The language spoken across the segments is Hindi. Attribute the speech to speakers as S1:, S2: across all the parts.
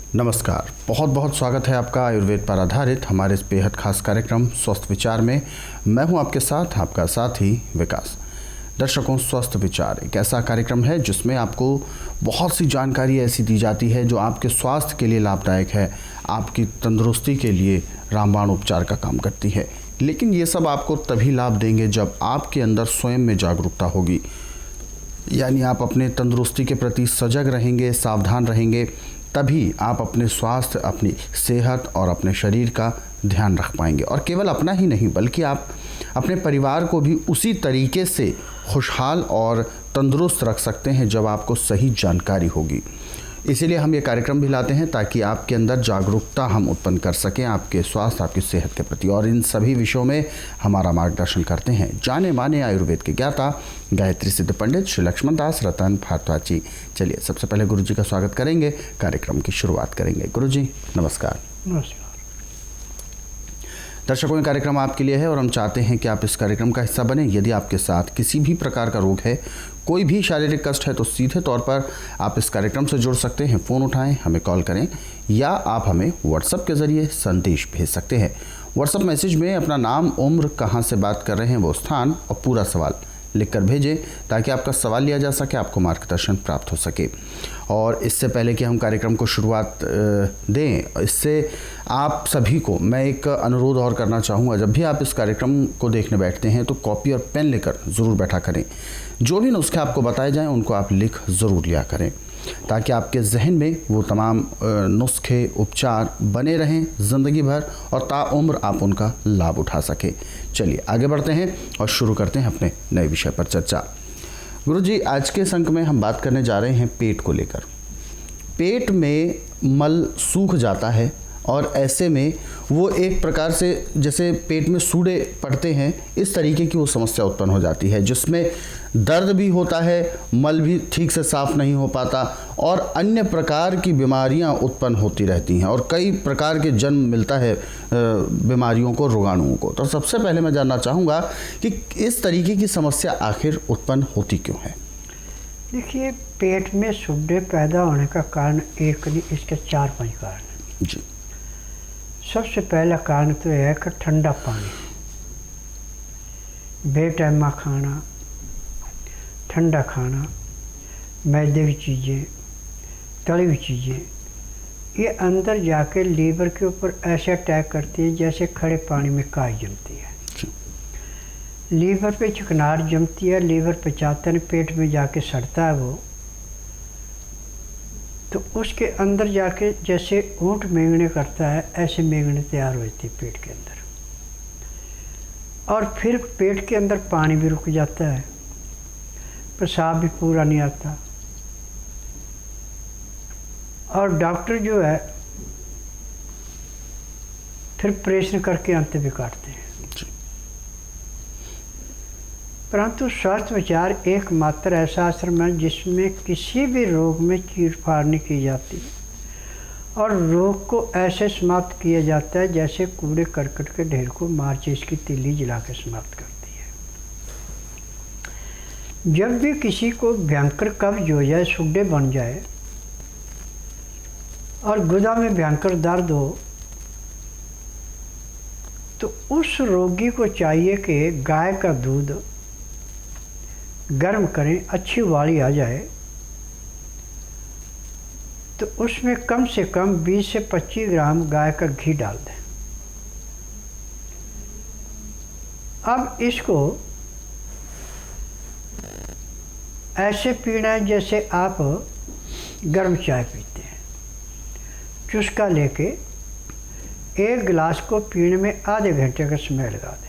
S1: नमस्कार, बहुत बहुत स्वागत है आपका आयुर्वेद पर आधारित हमारे इस बेहद खास कार्यक्रम स्वस्थ विचार में। मैं हूं आपके साथ, आपका साथी विकास। दर्शकों, स्वस्थ विचार एक ऐसा कार्यक्रम है जिसमें आपको बहुत सी जानकारी ऐसी दी जाती है जो आपके स्वास्थ्य के लिए लाभदायक है, आपकी तंदुरुस्ती के लिए रामबाण उपचार का काम करती है। लेकिन ये सब आपको तभी लाभ देंगे जब आपके अंदर स्वयं में जागरूकता होगी, यानी आप अपने तंदुरुस्ती के प्रति सजग रहेंगे, सावधान रहेंगे, तभी आप अपने स्वास्थ्य, अपनी सेहत और अपने शरीर का ध्यान रख पाएंगे। और केवल अपना ही नहीं बल्कि आप अपने परिवार को भी उसी तरीके से खुशहाल और तंदुरुस्त रख सकते हैं जब आपको सही जानकारी होगी। इसीलिए हम ये कार्यक्रम भी लाते हैं ताकि आपके अंदर जागरूकता हम उत्पन्न कर सकें आपके स्वास्थ्य, आपकी सेहत के प्रति। और इन सभी विषयों में हमारा मार्गदर्शन करते हैं जाने माने आयुर्वेद के ज्ञाता गायत्री सिद्ध पंडित श्री लक्ष्मण दास रतन भारद्वाज जी। चलिए सबसे पहले गुरु जी का स्वागत करेंगे, कार्यक्रम की शुरुआत करेंगे। गुरु जी नमस्कार।
S2: नमस्कार।
S1: दर्शकों, ये कार्यक्रम आपके लिए है और हम चाहते हैं कि आप इस कार्यक्रम का हिस्सा बने। यदि आपके साथ किसी भी प्रकार का रोग है, कोई भी शारीरिक कष्ट है, तो सीधे तौर पर आप इस कार्यक्रम से जुड़ सकते हैं। फ़ोन उठाएं, हमें कॉल करें या आप हमें व्हाट्सएप के ज़रिए संदेश भेज सकते हैं। व्हाट्सएप मैसेज में अपना नाम, उम्र, कहाँ से बात कर रहे हैं वो स्थान और पूरा सवाल लिखकर भेजें ताकि आपका सवाल लिया जा सके, आपको मार्गदर्शन प्राप्त हो सके। और इससे पहले कि हम कार्यक्रम को शुरुआत दें, इससे आप सभी को मैं एक अनुरोध और करना चाहूँगा। जब भी आप इस कार्यक्रम को देखने बैठते हैं तो कॉपी और पेन लेकर ज़रूर बैठा करें। जो भी नुस्खे आपको बताए जाएं उनको आप लिख ज़रूर लिया करें ताकि आपके जहन में वो तमाम नुस्खे, उपचार बने रहें ज़िंदगी भर और ताउम्र आप उनका लाभ उठा सकें। चलिए आगे बढ़ते हैं और शुरू करते हैं अपने नए विषय पर चर्चा। गुरु जी, आज के इस अंक में हम बात करने जा रहे हैं पेट को लेकर। पेट में मल सूख जाता है और ऐसे में वो एक प्रकार से जैसे पेट में सूड़े पड़ते हैं, इस तरीके की वो समस्या उत्पन्न हो जाती है जिसमें दर्द भी होता है, मल भी ठीक से साफ नहीं हो पाता और अन्य प्रकार की बीमारियां उत्पन्न होती रहती हैं और कई प्रकार के जन्म मिलता है बीमारियों को, रोगाणुओं को। तो सबसे पहले मैं जानना चाहूँगा कि इस तरीके की समस्या आखिर उत्पन्न होती क्यों है?
S2: देखिए, पेट में सूड़े पैदा होने का कारण एक नहीं, इसके 4-5 कारण हैं
S1: जी।
S2: सबसे पहला कारण तो यह है कि ठंडा पानी, बेटाइमा खाना, ठंडा खाना, मैदे की चीज़ें, तली हुई चीज़ें, ये अंदर जाके लीवर के ऊपर ऐसे अटैक करती है जैसे खड़े पानी में काई जमती है। लीवर पे चिकनाहट जमती है, लीवर पे चाहते हैं पेट में जाके सड़ता है वो, तो उसके अंदर जाके जैसे ऊँट मेंगने करता है ऐसे मेंगने तैयार हो जाती है पेट के अंदर। और फिर पेट के अंदर पानी भी रुक जाता है, पेशाब भी पूरा नहीं आता और डॉक्टर जो है फिर ऑपरेशन करके अंत भी काटते हैं। परंतु स्वास्थ्य विचार एकमात्र ऐसा आश्रम है जिसमें किसी भी रोग में चीर-फाड़ नहीं की जाती और रोग को ऐसे समाप्त किया जाता है जैसे कूड़े करकट के ढेर को माचिस की तीली जला के समाप्त करती है। जब भी किसी को भयंकर कब्ज हो जाए, सूड़े बन जाए और गुदा में भयंकर दर्द हो, तो उस रोगी को चाहिए कि गाय का दूध गर्म करें, अच्छी उबाली आ जाए तो उसमें कम से कम 20 से 25 ग्राम गाय का घी डाल दें। अब इसको ऐसे पीना है जैसे आप गर्म चाय पीते हैं। चुस्का लेके 1 गिलास को पीने में आधे घंटे का समय लगा दें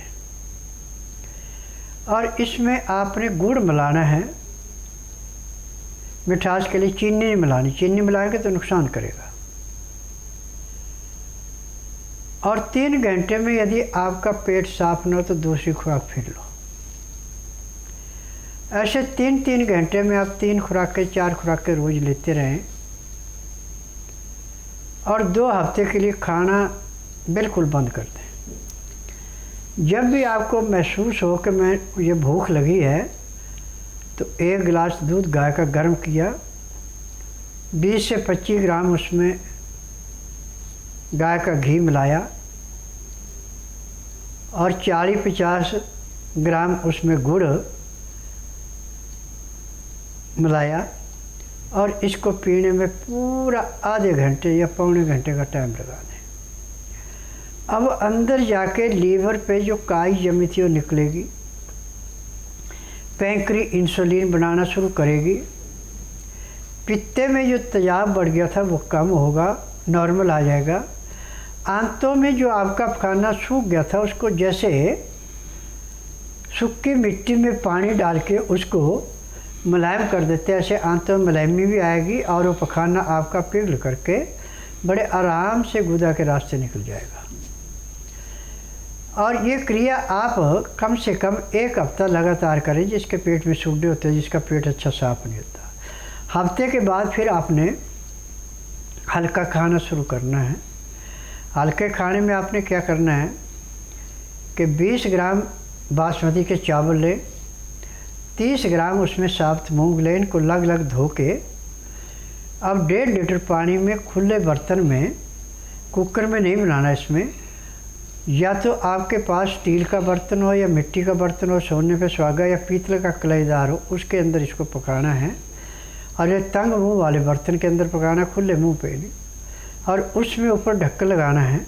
S2: और इसमें आपने गुड़ मिलाना है। मिठास के लिए चीनी नहीं मिलानी, चीनी मिलाएंगे तो नुकसान करेगा। और 3 घंटे में यदि आपका पेट साफ न हो तो दूसरी खुराक फिर लो। ऐसे 3-3 घंटे में आप 3 खुराकें 4 खुराकें रोज लेते रहें और 2 हफ्ते के लिए खाना बिल्कुल बंद कर दें। जब भी आपको महसूस हो कि मैं ये भूख लगी है तो 1 गिलास दूध गाय का गर्म किया, 20 से 25 ग्राम उसमें गाय का घी मिलाया और 40-50 ग्राम उसमें गुड़ मिलाया और इसको पीने में पूरा आधे घंटे या पौने घंटे का टाइम लगा दें। अब अंदर जाके लीवर पे जो काई जमी थी वो निकलेगी, पैंक्री इंसुलिन बनाना शुरू करेगी, पित्ते में जो तेजाब बढ़ गया था वो कम होगा, नॉर्मल आ जाएगा। आंतों में जो आपका खाना सूख गया था उसको जैसे सूखी मिट्टी में पानी डाल के उसको मुलायम कर देते हैं, ऐसे आंतों में मुलायमी भी आएगी और वो पखाना आपका पिघल करके बड़े आराम से गुदा के रास्ते निकल जाएगा। और ये क्रिया आप कम से कम 1 हफ्ता लगातार करें। जिसके पेट में सूखने होते हैं, जिसका पेट अच्छा साफ नहीं होता, हफ्ते के बाद फिर आपने हल्का खाना शुरू करना है। हल्के खाने में आपने क्या करना है कि 20 ग्राम बासमती के चावल लें, 30 ग्राम उसमें साब्त मूंग लें, इनको लग लग धो के अब 1.5 लीटर पानी में खुले बर्तन में, कुकर में नहीं बनाना इसमें, या तो आपके पास स्टील का बर्तन हो या मिट्टी का बर्तन हो, सोने पे सुहागा या पीतल का कलाईदार हो, उसके अंदर इसको पकाना है। और ये तंग मुंह वाले बर्तन के अंदर पकाना, खुले मुंह पे नहीं, और उसमें ऊपर ढक्कन लगाना है।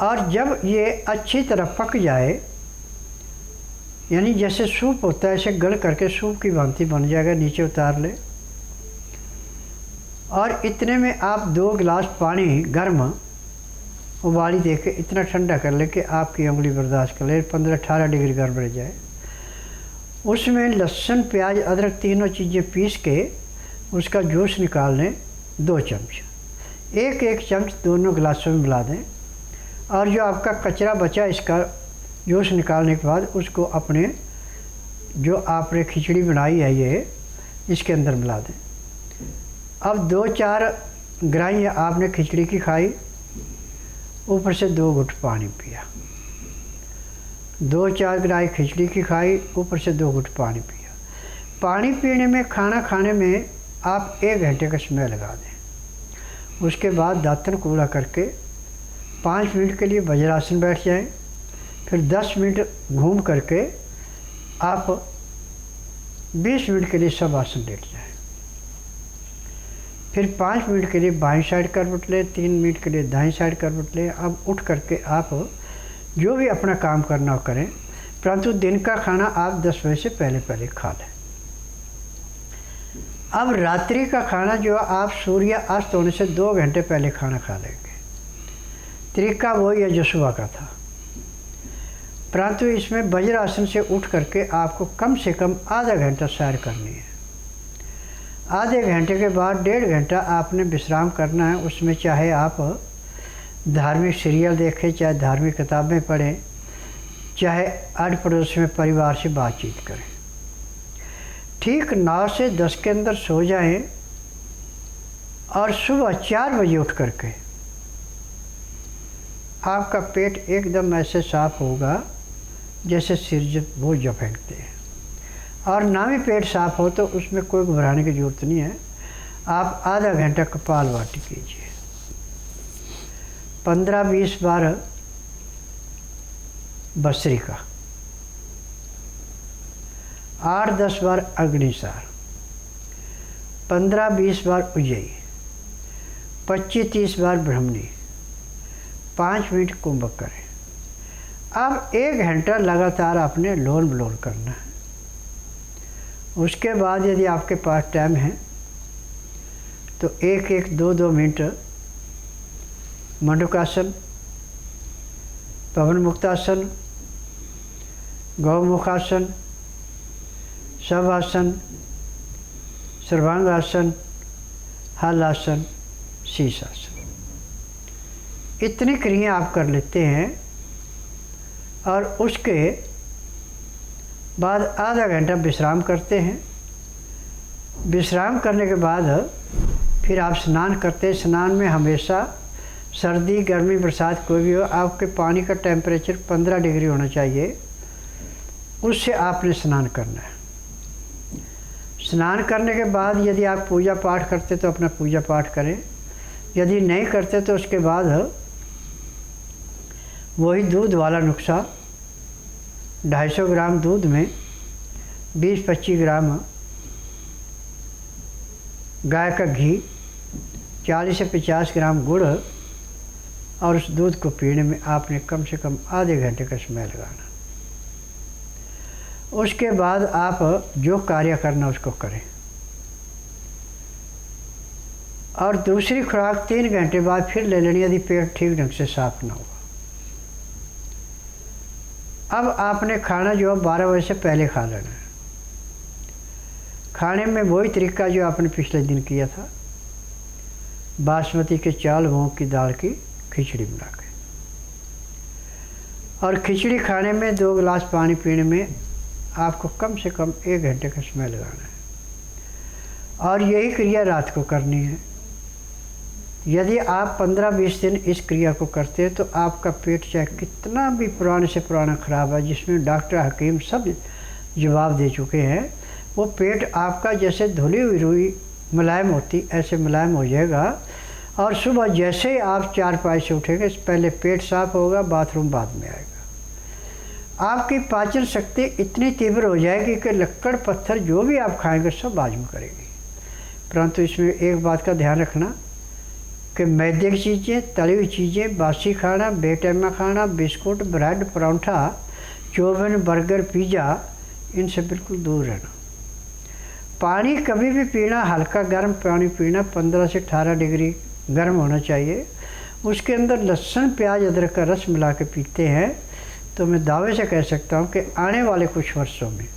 S2: और जब ये अच्छी तरह पक जाए, यानी जैसे सूप होता है ऐसे गल करके सूप की भांति बन जाएगा, नीचे उतार ले। और इतने में आप 2 गिलास पानी गर्म उबाली दे के इतना ठंडा कर ले कि आपकी उंगली बर्दाश्त कर ले, 15-18 डिग्री गर्म रह जाए। उसमें लहसुन, प्याज, अदरक तीनों चीज़ें पीस के उसका जूस निकाल लें, 2 चम्मच, 1-1 चम्मच दोनों गिलासों में मिला दें। और जो आपका कचरा बचा इसका जूस निकालने के बाद उसको अपने जो आपने खिचड़ी बनाई है ये इसके अंदर मिला दें। अब 2-4 ग्राही आपने खिचड़ी की खाई, ऊपर से 2 घुट पानी पिया। 2-4 ग्राही खिचड़ी की खाई, ऊपर से 2 घुट पानी पिया। पानी पीने में, खाना खाने में आप 1 घंटे का समय लगा दें। उसके बाद दातन कूड़ा करके 5 मिनट के लिए वज्रासन बैठ जाएं, फिर 10 मिनट घूम करके आप 20 मिनट के लिए सब आसन लेट जाएं। फिर 5 मिनट के लिए बाईं साइड करवट लें, 3 मिनट के लिए दाईं साइड करवट लें। अब उठ करके आप जो भी अपना काम करना हो करें, परंतु दिन का खाना आप 10 बजे से पहले खा लें। अब रात्रि का खाना जो आप सूर्य अस्त होने से 2 घंटे पहले खाना खा लेंगे। तरीका वही है जो सुबह का था, परंतु इसमें वज्रासन से उठ करके आपको कम से कम आधा घंटा सैर करनी है। आधे घंटे के बाद 1.5 घंटा आपने विश्राम करना है। उसमें चाहे आप धार्मिक सीरियल देखें, चाहे धार्मिक किताबें पढ़ें, चाहे आड़ पड़ोस में परिवार से बातचीत करें। ठीक 9 से 10 के अंदर सो जाएं और सुबह 4 बजे उठ करके आपका पेट एकदम ऐसे साफ होगा जैसे सिर जब बोझ फेंकते हैं। और ना भी पेट साफ हो तो उसमें कोई घबराने की ज़रूरत नहीं है। आप आधा घंटा कपालभाति कीजिए, 15-20 बार भस्त्रिका, 8-10 बार अग्निसार, 15-20 बार उज्जयी, 25-30 बार ब्रह्मणी, 5 मिनट कुंभक करें। अब 1 घंटा लगातार आपने लोल बलोल करना है। उसके बाद यदि आपके पास टाइम है तो 1-1, 2-2 मिनट मंडूकासन, पवन मुक्तासन, गौमुखासन, शवासन, सर्वांगासन, हलासन, शीर्षासन, इतनी क्रिया आप कर लेते हैं। और उसके बाद आधा घंटा विश्राम करते हैं। विश्राम करने के बाद फिर आप स्नान करते हैं। स्नान में हमेशा सर्दी, गर्मी, बरसात कोई भी हो, आपके पानी का टेम्परेचर 15 डिग्री होना चाहिए, उससे आपने स्नान करना है। स्नान करने के बाद यदि आप पूजा पाठ करते तो अपना पूजा पाठ करें। यदि नहीं करते तो उसके बाद वही दूध वाला नुस्खा, 250 ग्राम दूध में 20-25 ग्राम गाय का घी, 40 से 50 ग्राम गुड़ और उस दूध को पीने में आपने कम से कम आधे घंटे का समय लगाना। उसके बाद आप जो कार्य करना उसको करें और दूसरी खुराक 3 घंटे बाद फिर ले लेनी यदि पेट ठीक ढंग से साफ ना हुआ। अब आपने खाना जो 12 बजे से पहले खा लेना है। खाने में वही तरीका जो आपने पिछले दिन किया था, बासमती के चावल मूंग की दाल की खिचड़ी बना के, और खिचड़ी खाने में 2 गिलास पानी पीने में आपको कम से कम 1 घंटे का समय लगाना है और यही क्रिया रात को करनी है। यदि आप 15-20 दिन इस क्रिया को करते हैं तो आपका पेट चाहे कितना भी पुराने से पुराना ख़राब है, जिसमें डॉक्टर हकीम सब जवाब दे चुके हैं, वो पेट आपका जैसे धुली हुई रुई मुलायम होती ऐसे मुलायम हो जाएगा। और सुबह जैसे ही आप चारपाई से उठेंगे पहले पेट साफ होगा, बाथरूम बाद में आएगा। आपकी पाचन शक्ति इतनी तीव्र हो जाएगी कि लक्कड़ पत्थर जो भी आप खाएंगे सब हजम करेगी। परंतु इसमें एक बात का ध्यान रखना कि मैदे की चीज़ें, तली हुई चीज़ें, बासी खाना, बेटैमा खाना, biscuit, bread, paratha, chowmein, burger, pizza, इनसे बिल्कुल दूर रहना। पानी कभी भी पीना, हल्का गर्म पानी पीना, 15 से 18 डिग्री गर्म होना चाहिए। उसके अंदर लहसुन, प्याज, अदरक का रस मिला के पीते हैं तो मैं दावे से कह सकता हूँ कि आने वाले कुछ वर्षों में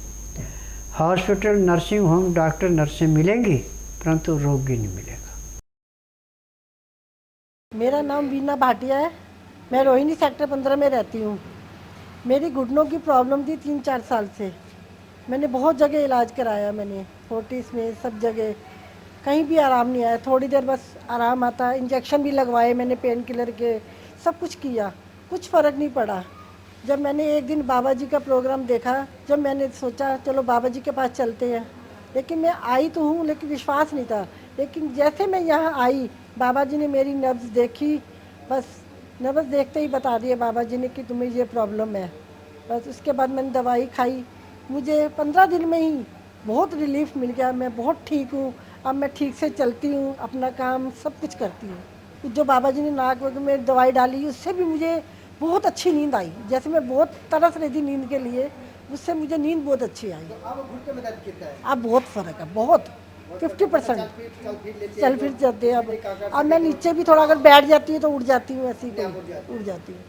S2: हॉस्पिटल, नर्सिंग होम, डॉक्टर, नर्सें मिलेंगी परंतु रोगी नहीं मिलेगा।
S3: मेरा नाम वीना भाटिया है। मैं रोहिणी सेक्टर 15 में रहती हूँ। मेरी घुटनों की प्रॉब्लम थी 3-4 साल से। मैंने बहुत जगह इलाज कराया, मैंने फोर्टिस में सब जगह, कहीं भी आराम नहीं आया। थोड़ी देर बस आराम आता, इंजेक्शन भी लगवाए मैंने पेन किलर के, सब कुछ किया, कुछ फ़र्क नहीं पड़ा। जब मैंने एक दिन बाबा जी का प्रोग्राम देखा, जब मैंने सोचा चलो बाबा जी के पास चलते हैं, लेकिन मैं आई तो हूँ लेकिन विश्वास नहीं था। लेकिन जैसे मैं यहाँ आई, बाबा जी ने मेरी नब्ज़ देखी, बस नब्ज़ देखते ही बता दिया बाबा जी ने कि तुम्हें ये प्रॉब्लम है। बस उसके बाद मैंने दवाई खाई, मुझे 15 दिन में ही बहुत रिलीफ मिल गया। मैं बहुत ठीक हूँ, अब मैं ठीक से चलती हूँ, अपना काम सब कुछ करती हूँ। जो बाबा जी ने नाक में दवाई डाली उससे भी मुझे बहुत अच्छी नींद आई। जैसे मैं बहुत तरस रही थी नींद के लिए, उससे मुझे नींद बहुत अच्छी आई। अब बहुत फ़र्क है, बहुत 50% चल फिर जाते हैं। अब मैं नीचे भी थोड़ा अगर बैठ जाती हूँ तो उठ जाती हूँ, ऐसी उठ जाती हूँ।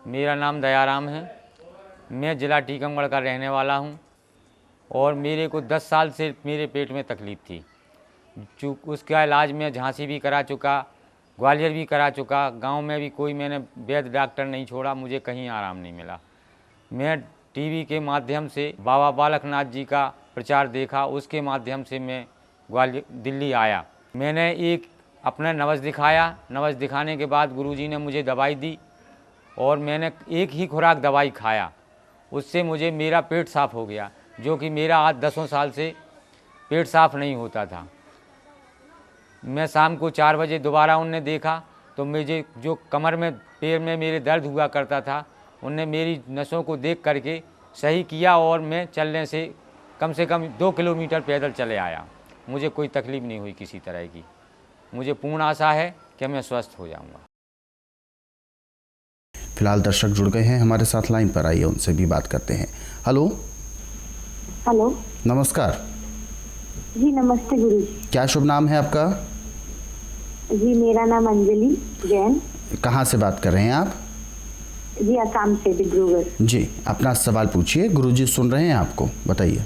S4: मेरा नाम दयाराम है। मैं ज़िला टीकमगढ़ का रहने वाला हूँ और मेरे को 10 साल से मेरे पेट में तकलीफ़ थी। उसका इलाज मैं झांसी भी करा चुका, ग्वालियर भी करा चुका, गांव में भी कोई मैंने वैद्य डॉक्टर नहीं छोड़ा, मुझे कहीं आराम नहीं मिला। मैं टीवी के माध्यम से बाबा बालकनाथ जी का प्रचार देखा, उसके माध्यम से मैं ग्वालियर दिल्ली आया। मैंने एक अपना नब्ज़ दिखाया, नब्ज़ दिखाने के बाद गुरुजी ने मुझे दवाई दी और मैंने एक ही खुराक दवाई खाया, उससे मुझे मेरा पेट साफ़ हो गया, जो कि मेरा आज 10 साल से पेट साफ़ नहीं होता था। मैं शाम को 4 बजे दोबारा उनने देखा तो मुझे जो कमर में, पैर में मेरे दर्द हुआ करता था, उनने मेरी नसों को देख करके सही किया और मैं चलने से कम 2 किलोमीटर पैदल चले आया। मुझे कोई तकलीफ़ नहीं हुई किसी तरह की। मुझे पूर्ण आशा है कि मैं स्वस्थ हो जाऊंगा।
S1: फिलहाल दर्शक जुड़ गए हैं हमारे साथ लाइन पर, आइए उनसे भी बात करते हैं। हेलो।
S5: हेलो,
S1: नमस्कार
S5: जी। नमस्ते गुरु जी।
S1: क्या शुभ नाम है आपका?
S5: जी मेरा नाम अंजलि जैन।
S1: कहाँ से बात कर रहे हैं आप?
S5: जी असम से, डिब्रूगढ़।
S1: जी, अपना सवाल पूछिए, गुरुजी सुन रहे हैं आपको, बताइए।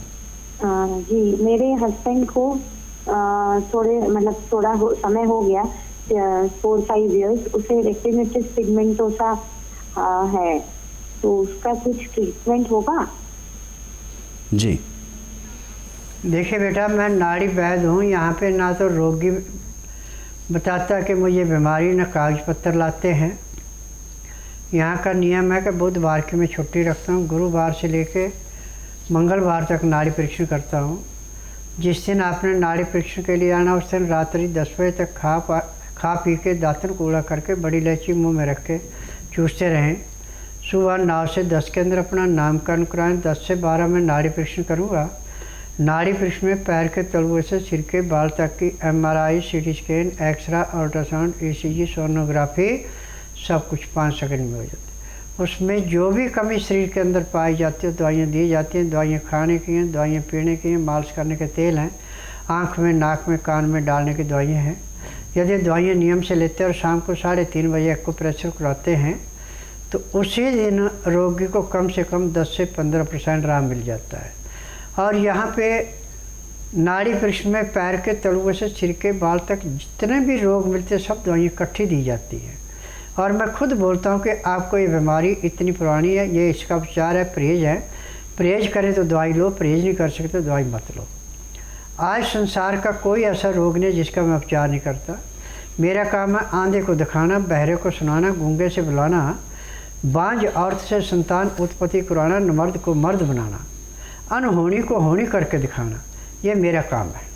S5: जी मेरे हस्बैंड को थोड़ा समय हो गया, 4-5 इयर्स, उसे रेटिनाइटिस पिगमेंटोसा है, तो उसका कुछ ट्रीटमेंट होगा?
S1: जी
S2: देखिए बेटा, मैं नाड़ी वैद्य हूँ। यहाँ पे ना तो रोगी बताता कि मुझे बीमारी, ना कागज पत्तर लाते हैं। यहाँ का नियम है कि बुधवार की मैं छुट्टी रखता हूँ, गुरुवार से लेके मंगलवार तक नाड़ी परीक्षण करता हूँ। जिस दिन आपने नाड़ी परीक्षण के लिए आना उस दिन रात्रि 10 बजे तक खा पी के दातन कूड़ा करके बड़ी इलायची मुंह में रख के चूसते रहें। सुबह 9 से 10 के अंदर अपना नामकरण कराएं। 10 से 12 में नाड़ी परीक्षण करूँगा। नाड़ी परीक्षण में पैर के तलुए से सिर के बाल तक की MRI, CT scan, xray, ultrasound, ECG, sonography सब कुछ 5 सेकंड में हो जाता है। उसमें जो भी कमी शरीर के अंदर पाई जाती है दवाइयाँ दी जाती हैं। दवाइयाँ खाने की हैं, दवाइयाँ पीने की हैं, मालिश करने के तेल हैं, आँख में, नाक में, कान में डालने की दवाइयाँ हैं। यदि दवाइयाँ नियम से लेते हैं और शाम को 3:30 बजे एक्यूप्रेशर कराते हैं तो उसी दिन रोगी को कम से कम 10 से 15% आराम मिल जाता है। और यहाँ पे नाड़ी परीक्षण में पैर के तलुए से सिर के बाल तक जितने भी रोग मिलते हैं सब दवाइयाँ इकट्ठी दी जाती हैं। और मैं खुद बोलता हूँ कि आपको ये बीमारी इतनी पुरानी है, ये इसका उपचार है, परहेज है। परहेज करें तो दवाई लो, परहेज नहीं कर सकते तो दवाई मत लो। आज संसार का कोई ऐसा रोग नहीं जिसका मैं उपचार नहीं करता। मेरा काम है आंधे को दिखाना, बहरे को सुनाना, गूंगे से बुलाना, बांझ औरत से संतान उत्पत्ति कराना, मर्द को मर्द बनाना, अनहोनी को होनी करके दिखाना, ये मेरा काम है।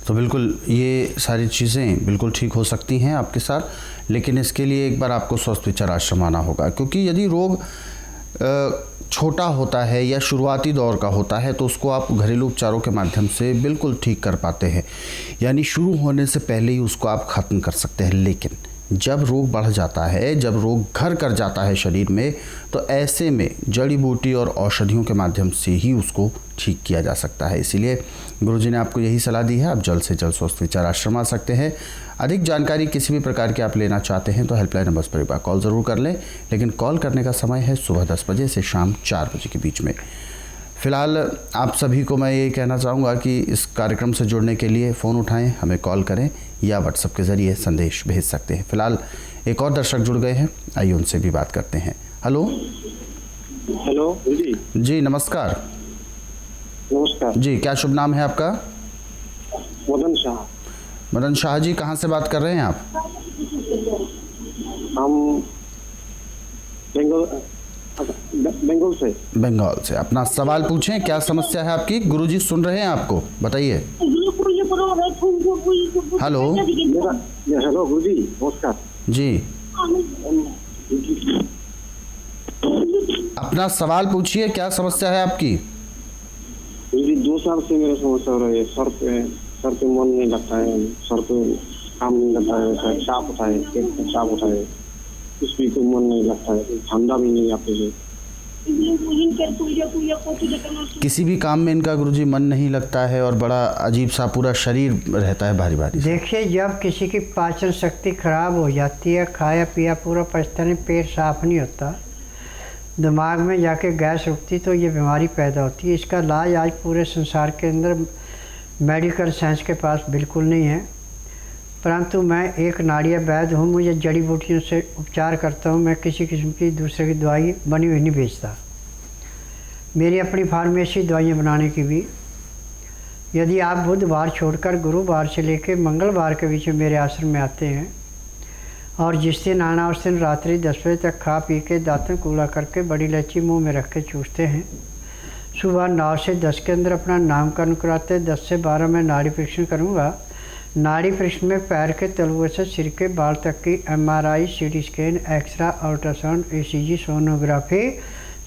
S1: तो बिल्कुल ये सारी चीज़ें बिल्कुल ठीक हो सकती हैं आपके साथ, लेकिन इसके लिए एक बार आपको स्वस्थ विचार आश्रम आना होगा। क्योंकि यदि रोग छोटा होता है या शुरुआती दौर का होता है तो उसको आप घरेलू उपचारों के माध्यम से बिल्कुल ठीक कर पाते हैं, यानी शुरू होने से पहले ही उसको आप ख़त्म कर सकते हैं। लेकिन जब रोग बढ़ जाता है, जब रोग घर कर जाता है शरीर में, तो ऐसे में जड़ी बूटी और औषधियों के माध्यम से ही उसको ठीक किया जा सकता है। इसीलिए गुरुजी ने आपको यही सलाह दी है, आप जल्द से जल्द स्वस्थ विचार आश्रम आ सकते हैं। अधिक जानकारी किसी भी प्रकार की आप लेना चाहते हैं तो हेल्पलाइन नंबर्स पर एक बार कॉल ज़रूर कर लें, लेकिन कॉल करने का समय है सुबह 10 बजे से शाम 4 बजे के बीच में। फ़िलहाल आप सभी को मैं ये कहना चाहूँगा कि इस कार्यक्रम से जुड़ने के लिए फ़ोन उठाएं, हमें कॉल करें या व्हाट्सएप के ज़रिए संदेश भेज सकते हैं। फ़िलहाल एक और दर्शक जुड़ गए हैं, आइए उनसे भी बात करते हैं। हेलो
S6: जी।
S1: जी नमस्कार।
S6: नमस्कार
S1: जी, क्या शुभ नाम है आपका?
S6: मदन शाह।
S1: मदन शाह जी, कहाँ से बात कर रहे हैं आप?
S6: हम बंगाल से।
S1: बंगाल से। अपना सवाल पूछें, क्या समस्या है आपकी? गुरुजी सुन रहे हैं आपको, बताइए। हेलो।
S6: हेलो गुरुजी, नमस्कार
S1: जी, अपना सवाल पूछिए, क्या समस्या है आपकी?
S6: गुरुजी 2 साल से मेरा समस्या हो रही है। सर पे मन नहीं लगता है, सर पे काम नहीं लगता है, चाप होता है, पेट में चाप होता है, कुछ भी को मन नहीं लगता है, ठंडा भी नहीं आते है।
S1: किसी भी काम में इनका गुरुजी मन नहीं लगता है और बड़ा अजीब सा पूरा शरीर रहता है भारी भारी।
S2: देखिए, जब किसी की पाचन शक्ति खराब हो जाती है, खाया पिया पूरा पचता नहीं, पेट साफ नहीं होता, दिमाग में जाके गैस रुकती, तो ये बीमारी पैदा होती है। इसका इलाज आज पूरे संसार के अंदर मेडिकल साइंस के पास बिल्कुल नहीं है, परंतु मैं एक नाड़िया वैद्य हूँ, मुझे जड़ी बूटियों से उपचार करता हूँ। मैं किसी किस्म की दूसरे की दवाई बनी हुई नहीं बेचता। मेरी अपनी फार्मेसी दवाइयाँ बनाने की भी। यदि आप बुधवार छोड़कर गुरुवार से लेकर मंगलवार के बीच में मेरे आश्रम में आते हैं और जिस दिन आना उस दिन रात्रि 10 बजे तक खा पी के दातन कूड़ा करके बड़ी इलायची मुँह में रख के चूसते हैं। सुबह 9 से 10 के अंदर अपना नामकरण कराते हैं। 10 से 12 में नाड़ी परीक्षण करूँगा। नाड़ी परीक्षण में पैर के तलुए से सिर के बाल तक की MRI, CT scan, xray, ultrasound, ECG, sonography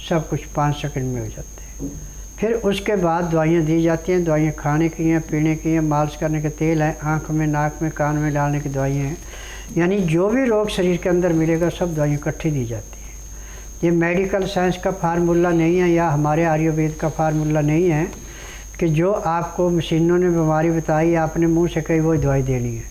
S2: सब कुछ 5 सेकंड में हो जाते हैं। फिर उसके बाद दवाइयाँ दी जाती हैं। दवाइयाँ खाने की हैं, पीने की हैं, मालिश करने के तेल हैं, आँख में, नाक में, कान में डालने की दवाइयाँ हैं। यानी जो भी रोग शरीर के अंदर मिलेगा सब दवाइयाँ इकट्ठी दी जाती हैं। ये मेडिकल साइंस का फार्मूला नहीं है या हमारे आयुर्वेद का फार्मूला नहीं है कि जो आपको मशीनों ने बीमारी बताई आपने मुंह से कही वही दवाई देनी है।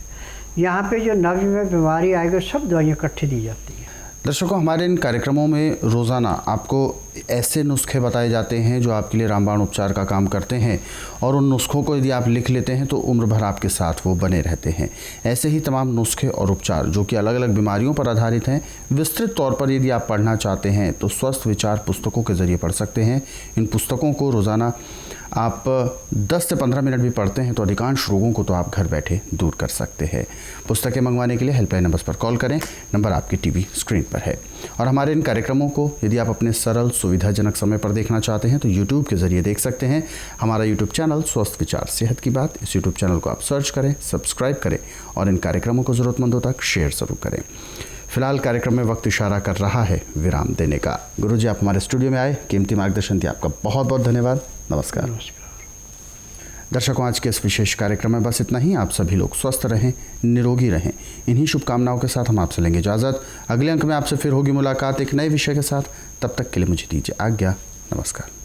S2: यहाँ पे जो नब्ज में बीमारी आएगी सब दवाइयाँ इकट्ठी दी जाती हैं।
S1: दर्शकों, हमारे इन कार्यक्रमों में रोज़ाना आपको ऐसे नुस्खे बताए जाते हैं जो आपके लिए रामबाण उपचार का काम करते हैं, और उन नुस्खों को यदि आप लिख लेते हैं तो उम्र भर आपके साथ वो बने रहते हैं। ऐसे ही तमाम नुस्खे और उपचार जो कि अलग अलग बीमारियों पर आधारित हैं, विस्तृत तौर पर यदि आप पढ़ना चाहते हैं तो स्वस्थ विचार पुस्तकों के ज़रिए पढ़ सकते हैं। इन पुस्तकों को रोज़ाना आप 10 से 15 मिनट भी पढ़ते हैं तो अधिकांश रोगों को तो आप घर बैठे दूर कर सकते हैं। पुस्तकें मंगवाने के लिए हेल्पलाइन नंबर्स पर कॉल करें, नंबर आपकी टीवी स्क्रीन पर है। और हमारे इन कार्यक्रमों को यदि आप अपने सरल सुविधाजनक समय पर देखना चाहते हैं तो यूट्यूब के जरिए देख सकते हैं। हमारा यूट्यूब चैनल स्वस्थ विचार सेहत की बात, इस यूट्यूब चैनल को आप सर्च करें, सब्सक्राइब करें और इन कार्यक्रमों को ज़रूरतमंदों तक शेयर ज़रूर करें। फिलहाल कार्यक्रम में वक्त इशारा कर रहा है विराम देने का। गुरुजी, आप हमारे स्टूडियो में आए, कीमती मार्गदर्शन दिया, आपका बहुत बहुत धन्यवाद। नमस्कार। दर्शकों, आज के इस विशेष कार्यक्रम में बस इतना ही। आप सभी लोग स्वस्थ रहें, निरोगी रहें, इन्हीं शुभकामनाओं के साथ हम आपसे लेंगे इजाज़त। अगले अंक में आपसे फिर होगी मुलाकात एक नए विषय के साथ। तब तक के लिए मुझे दीजिए आज्ञा। नमस्कार।